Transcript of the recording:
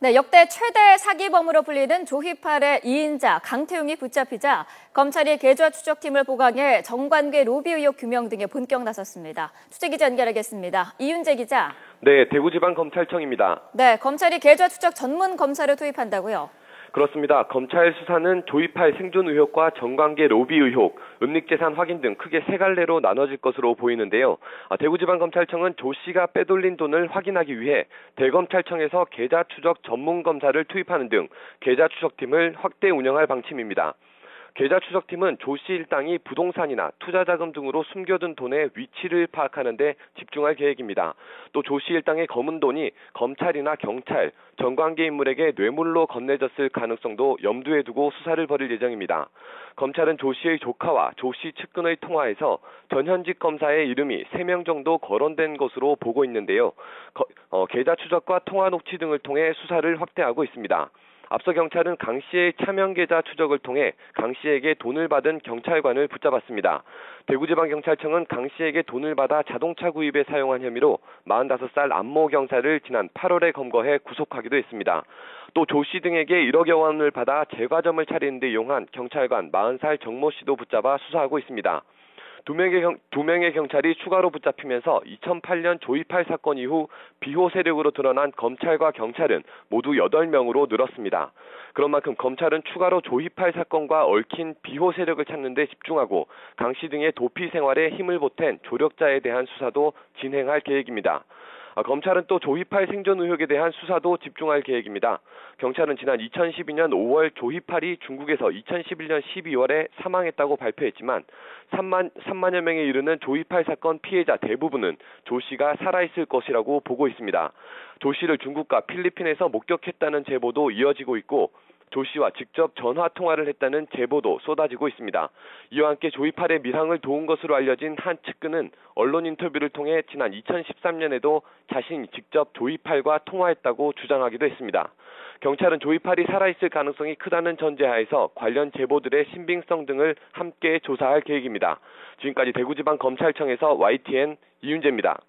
네, 역대 최대 사기범으로 불리는 조희팔의 2인자 강태웅이 붙잡히자 검찰이 계좌 추적팀을 보강해 정관계 로비 의혹 규명 등에 본격 나섰습니다. 취재기자 연결하겠습니다. 이윤재 기자. 네, 대구지방검찰청입니다. 네, 검찰이 계좌 추적 전문 검사를 투입한다고요? 그렇습니다. 검찰 수사는 조희팔 생존 의혹과 정관계 로비 의혹, 은닉재산 확인 등 크게 세 갈래로 나눠질 것으로 보이는데요. 대구지방검찰청은 조 씨가 빼돌린 돈을 확인하기 위해 대검찰청에서 계좌 추적 전문 검사를 투입하는 등 계좌 추적팀을 확대 운영할 방침입니다. 계좌 추적팀은 조 씨 일당이 부동산이나 투자자금 등으로 숨겨둔 돈의 위치를 파악하는 데 집중할 계획입니다. 또 조 씨 일당의 검은 돈이 검찰이나 경찰, 정관계 인물에게 뇌물로 건네졌을 가능성도 염두에 두고 수사를 벌일 예정입니다. 검찰은 조 씨의 조카와 조 씨 측근의 통화에서 전현직 검사의 이름이 3명 정도 거론된 것으로 보고 있는데요. 계좌 추적과 통화 녹취 등을 통해 수사를 확대하고 있습니다. 앞서 경찰은 강 씨의 차명 계좌 추적을 통해 강 씨에게 돈을 받은 경찰관을 붙잡았습니다. 대구지방경찰청은 강 씨에게 돈을 받아 자동차 구입에 사용한 혐의로 45살 안모 경사를 지난 8월에 검거해 구속하기도 했습니다. 또 조 씨 등에게 1억여 원을 받아 제과점을 차리는 데 이용한 경찰관 40살 정모 씨도 붙잡아 수사하고 있습니다. 두 명의 경찰이 추가로 붙잡히면서 2008년 조희팔 사건 이후 비호 세력으로 드러난 검찰과 경찰은 모두 8명으로 늘었습니다. 그런 만큼 검찰은 추가로 조희팔 사건과 얽힌 비호 세력을 찾는 데 집중하고 강 씨 등의 도피 생활에 힘을 보탠 조력자에 대한 수사도 진행할 계획입니다. 검찰은 또 조희팔 생존 의혹에 대한 수사도 집중할 계획입니다. 경찰은 지난 2012년 5월 조희팔이 중국에서 2011년 12월에 사망했다고 발표했지만 3만여 명에 이르는 조희팔 사건 피해자 대부분은 조 씨가 살아있을 것이라고 보고 있습니다. 조 씨를 중국과 필리핀에서 목격했다는 제보도 이어지고 있고 조 씨와 직접 전화 통화를 했다는 제보도 쏟아지고 있습니다. 이와 함께 조희팔의 밀항을 도운 것으로 알려진 한 측근은 언론 인터뷰를 통해 지난 2013년에도 자신이 직접 조희팔과 통화했다고 주장하기도 했습니다. 경찰은 조희팔이 살아있을 가능성이 크다는 전제하에서 관련 제보들의 신빙성 등을 함께 조사할 계획입니다. 지금까지 대구지방검찰청에서 YTN 이윤재입니다.